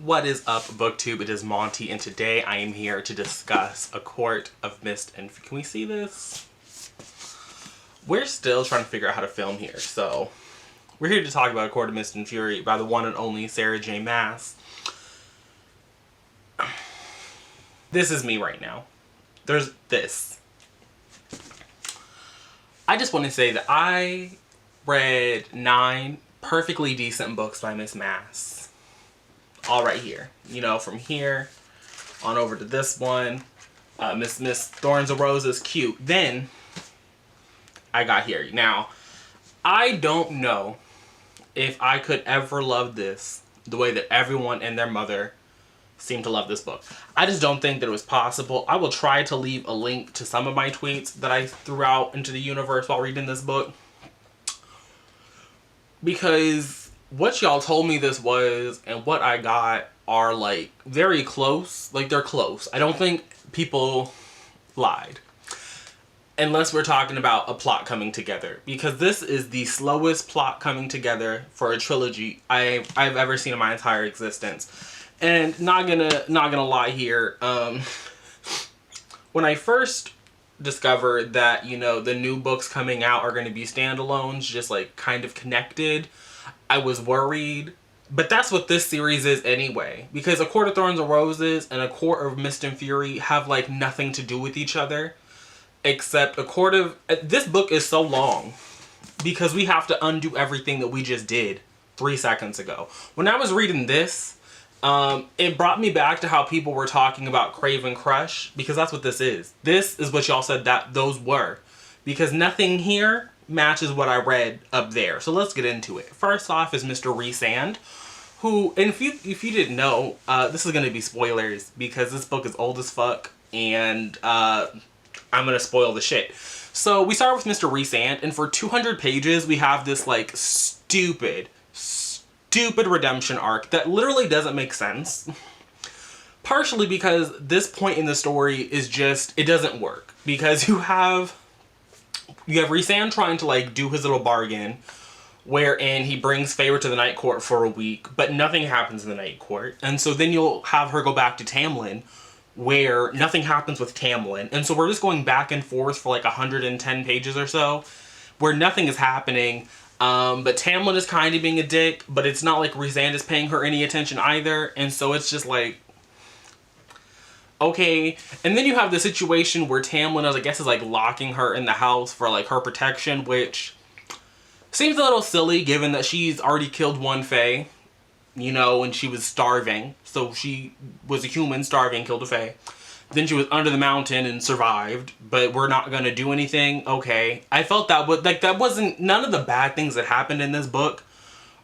What is up, BookTube? It is Monty, and today I am here to discuss A Court of Mist and... Can we see this? We're still trying to figure out how to film here, so... We're here to talk about A Court of Mist and Fury by the one and only Sarah J. Maas. This is me right now. There's this. I just want to say that I read 9 perfectly decent books by Miss Maas. All right here. You know, from here on over to this one. Miss Thorns and Roses, cute. Then I got here. Now, I don't know if I could ever love this the way that everyone and their mother seem to love this book. I just don't think that it was possible. I will try to leave a link to some of my tweets that I threw out into the universe while reading this book. Because what y'all told me this was and what I got are like very close. Like they're close. I don't think people lied. Unless we're talking about a plot coming together. Because this is the slowest plot coming together for a trilogy I've ever seen in my entire existence. And not gonna lie here, when I first discovered that, you know, the new books coming out are going to be standalones, just like kind of connected, I was worried. But that's what this series is anyway. Because A Court of Thorns and Roses and A Court of Mist and Fury have like nothing to do with each other. Except A Court of... This book is so long. Because we have to undo everything that we just did 3 seconds ago. When I was reading this, it brought me back to how people were talking about Crave and Crush. Because that's what this is. This is what y'all said that those were. Because nothing here matches what I read up there. So let's get into it. First off is Mr. RHYSAND, who, and if you didn't know, this is going to be spoilers because this book is old as fuck, and I'm going to spoil the shit. So we start with Mr. RHYSAND, and for 200 pages we have this like stupid redemption arc that literally doesn't make sense. Partially because this point in the story is just, it doesn't work. Because you have RHYSAND trying to like do his little bargain wherein he brings Feyre to the Night Court for a week, but nothing happens in the Night Court. And so then you'll have her go back to Tamlin where nothing happens with Tamlin. And so we're just going back and forth for like 110 pages or so where nothing is happening. But Tamlin is kind of being a dick, but it's not like RHYSAND is paying her any attention either. And so it's just like, okay. And then you have the situation where Tamlin, I guess, is like locking her in the house for like her protection, which seems a little silly given that she's already killed one Fae, you know, when she was starving. So she was a human starving, killed a Fae. Then she was under the mountain and survived, but we're not going to do anything. Okay. I felt that wasn't, none of the bad things that happened in this book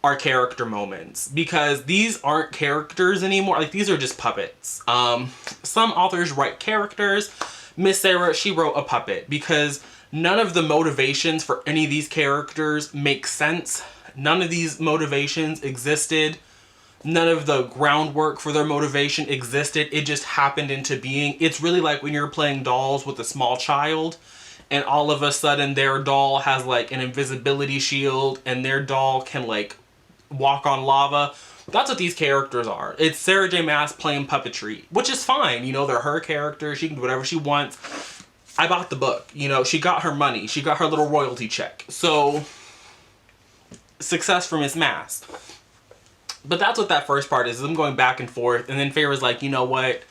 are character moments, because these aren't characters anymore. Like, these are just puppets. Some authors write characters. Miss Sarah, she wrote a puppet, because none of the motivations for any of these characters make sense. None of these motivations existed. None of the groundwork for their motivation existed. It just happened into being. It's really like when you're playing dolls with a small child and all of a sudden their doll has like an invisibility shield and their doll can like walk on lava. That's what these characters are. It's Sarah J. Maas playing puppetry, which is fine. You know, they're her characters. She can do whatever she wants. I bought the book. You know, she got her money. She got her little royalty check. So, success for Miss Maas. But that's what that first part is. I'm going back and forth. And then Feyre's like, you know what?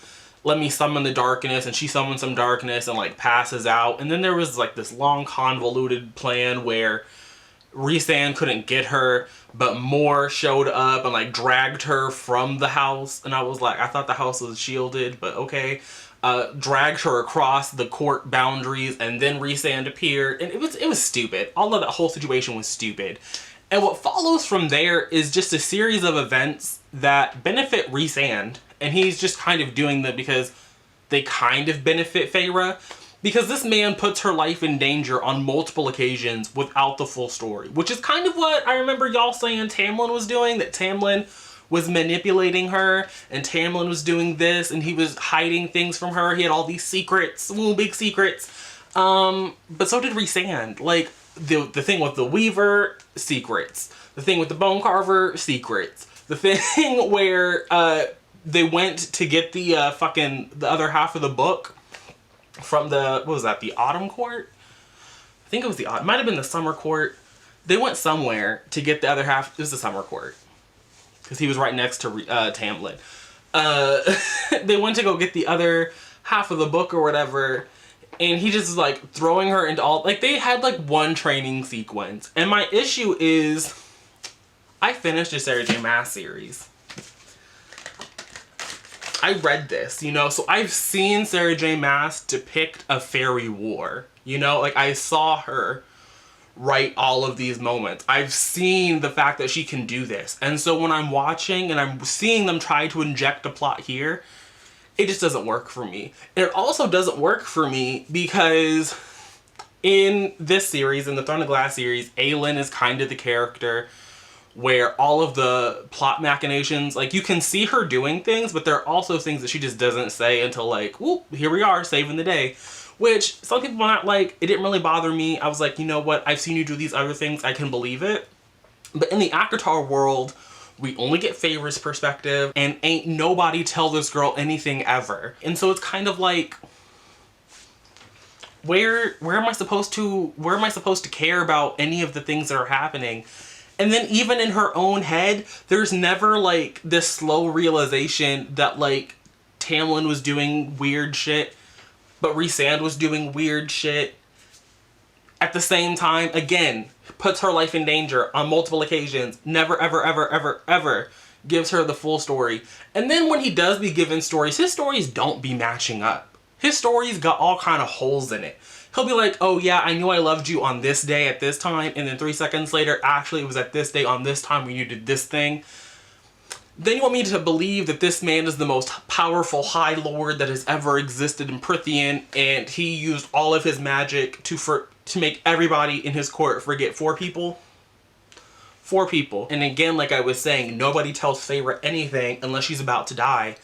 Let me summon the darkness. And she summons some darkness and like passes out. And then there was like this long convoluted plan where RHYSAND couldn't get her, but Moore showed up and like dragged her from the house. And I was like, I thought the house was shielded, but okay. Dragged her across the court boundaries, and then RHYSAND appeared. And it was stupid. All of that whole situation was stupid. And what follows from there is just a series of events that benefit RHYSAND, and he's just kind of doing them because they kind of benefit Feyre. Because this man puts her life in danger on multiple occasions without the full story. Which is kind of what I remember y'all saying Tamlin was doing. That Tamlin was manipulating her. And Tamlin was doing this. And he was hiding things from her. He had all these secrets. Ooh, big secrets. But so did RHYSAND. Like, the thing with the Weaver, secrets. The thing with the Bone Carver, secrets. The thing where they went to get the the other half of the book from the, what was that, the autumn court? I think it was the autumn, might have been the summer court. They went somewhere to get the other half. It was the summer court, because he was right next to Tamlin. They went to go get the other half of the book or whatever, and he just was like throwing her into all, like, they had like one training sequence. And my issue is, I finished a Sarah J Maas series. I read this, you know, so I've seen Sarah J Maas depict a fairy war, you know, like I saw her write all of these moments. I've seen the fact that she can do this. And so when I'm watching and I'm seeing them try to inject a plot here, it just doesn't work for me. And it also doesn't work for me because in this series, in the Throne of Glass series, Aelin is kind of the character where all of the plot machinations, like, you can see her doing things, but there are also things that she just doesn't say until, like, whoop, here we are, saving the day. Which, some people might like. It didn't really bother me. I was like, you know what, I've seen you do these other things, I can believe it. But in the ACOTAR world, we only get Feyre's perspective, and ain't nobody tell this girl anything ever. And so it's kind of like, where am I supposed to care about any of the things that are happening? And then even in her own head, there's never like this slow realization that like Tamlin was doing weird shit, but Rhysand was doing weird shit. At the same time, again, puts her life in danger on multiple occasions. Never, ever, ever, ever, ever gives her the full story. And then when he does be given stories, his stories don't be matching up. His stories got all kind of holes in it. He'll be like, oh yeah, I knew I loved you on this day at this time, and then 3 seconds later, actually it was at this day on this time when you did this thing. Then you want me to believe that this man is the most powerful High Lord that has ever existed in Prythian, and he used all of his magic to make everybody in his court forget 4 people? 4 people. And again, like I was saying, nobody tells Feyre anything unless she's about to die.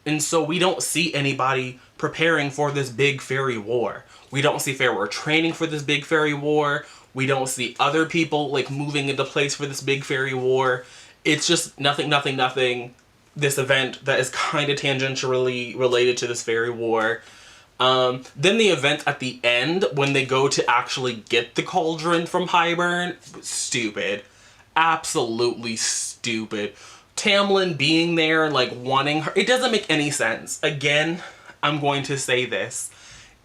And so we don't see anybody preparing for this big fairy war. We don't see Feyre training for this big fairy war. We don't see other people like moving into place for this big fairy war. It's just nothing, nothing, nothing. This event that is kind of tangentially related to this fairy war. Then the event at the end, when they go to actually get the cauldron from Hybern, stupid. Absolutely stupid. Tamlin being there and like wanting her, it doesn't make any sense. Again, I'm going to say this.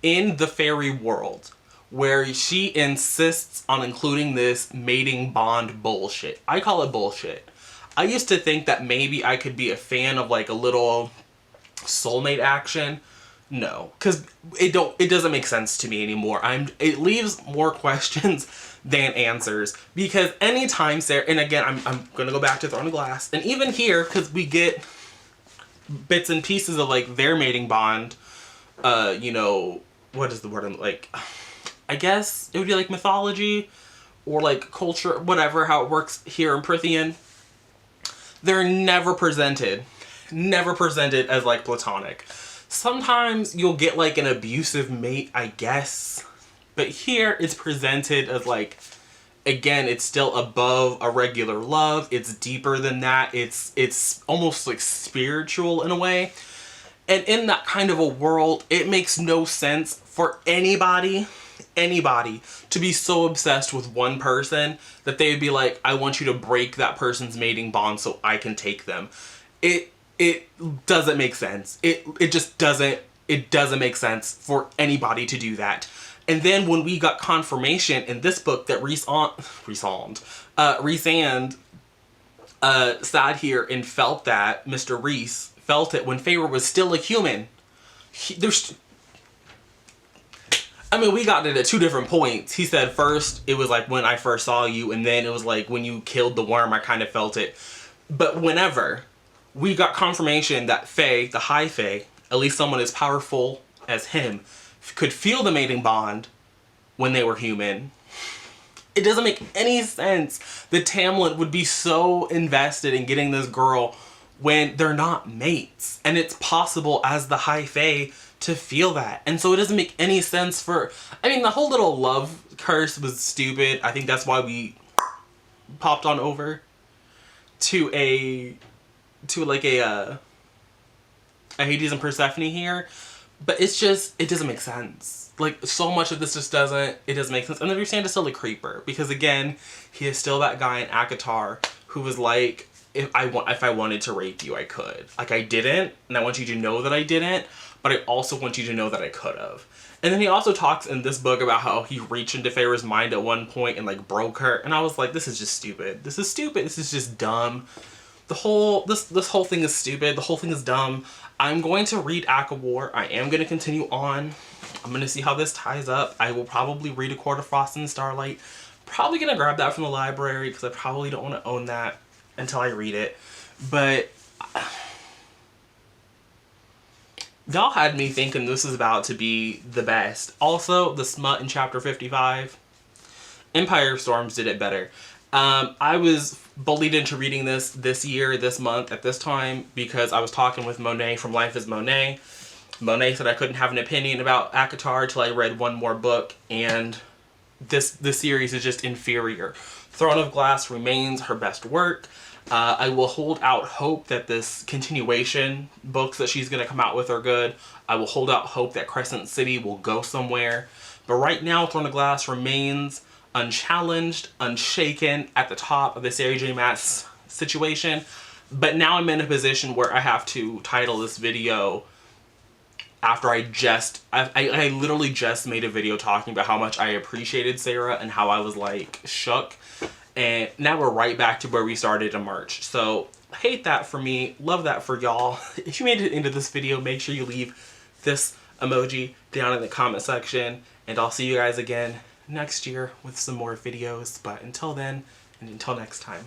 In the fairy world, where she insists on including this mating bond bullshit. I call it bullshit. I used to think that maybe I could be a fan of like a little soulmate action. No, because it doesn't make sense to me anymore. It leaves more questions than answers. Because anytime Sarah, and again, I'm gonna go back to Throne of Glass, and even here, because we get bits and pieces of like their mating bond, you know, what is the word I'm like, I guess it would be like mythology or like culture, whatever, how it works here in Prythian. They're never presented as like platonic. Sometimes you'll get like an abusive mate, I guess, but here it's presented as like, again, it's still above a regular love. It's deeper than that. It's almost like spiritual in a way. And in that kind of a world, it makes no sense for anybody to be so obsessed with one person that they would be like, I want you to break that person's mating bond so I can take them. It doesn't make sense. It just doesn't make sense for anybody to do that. And then when we got confirmation in this book that Rhysand sat here and felt that, Mr. Rhys felt it when Feyre was still a human. We got it at 2 different points. He said first, it was like when I first saw you, and then it was like when you killed the worm, I kind of felt it. But whenever we got confirmation that Fae, the High Fae, at least someone as powerful as him, could feel the mating bond when they were human, it doesn't make any sense that Tamlin would be so invested in getting this girl when they're not mates. And it's possible as the High Fae to feel that. And so it doesn't make any sense for, the whole little love curse was stupid. I think that's why we popped on over to a Hades and Persephone here, but it's just, it doesn't make sense. Like, so much of this just doesn't, it doesn't make sense. And then Rhysand is still a creeper, because again, he is still that guy in ACOTAR who was like, if I wanted to rape you, I could. Like, I didn't, and I want you to know that I didn't, but I also want you to know that I could have. And then he also talks in this book about how he reached into Feyre's mind at one point and like broke her, and I was like, this is just stupid. This is stupid. This is just dumb. The whole, this whole thing is stupid. The whole thing is dumb. I'm going to read ACOWAR. I am going to continue on. I'm going to see how this ties up. I will probably read A Court of Frost and Starlight. Probably going to grab that from the library because I probably don't want to own that until I read it. But y'all had me thinking this is about to be the best. Also, the smut in chapter 55. Empire Storms did it better. I was bullied into reading this year, this month, at this time, because I was talking with Monet from Life is Monet. Monet said I couldn't have an opinion about ACOTAR till I read one more book, and this series is just inferior. Throne of Glass remains her best work. I will hold out hope that this continuation books that she's going to come out with are good. I will hold out hope that Crescent City will go somewhere. But right now, Throne of Glass remains unchallenged, unshaken, at the top of the Sarah J. Maas situation. But now I'm in a position where I have to title this video after I literally just made a video talking about how much I appreciated Sarah and how I was like shook. And now we're right back to where we started in March. So hate that for me, love that for y'all. If you made it into this video, make sure you leave this emoji down in the comment section. And I'll see you guys again next year with some more videos. But until then, and until next time.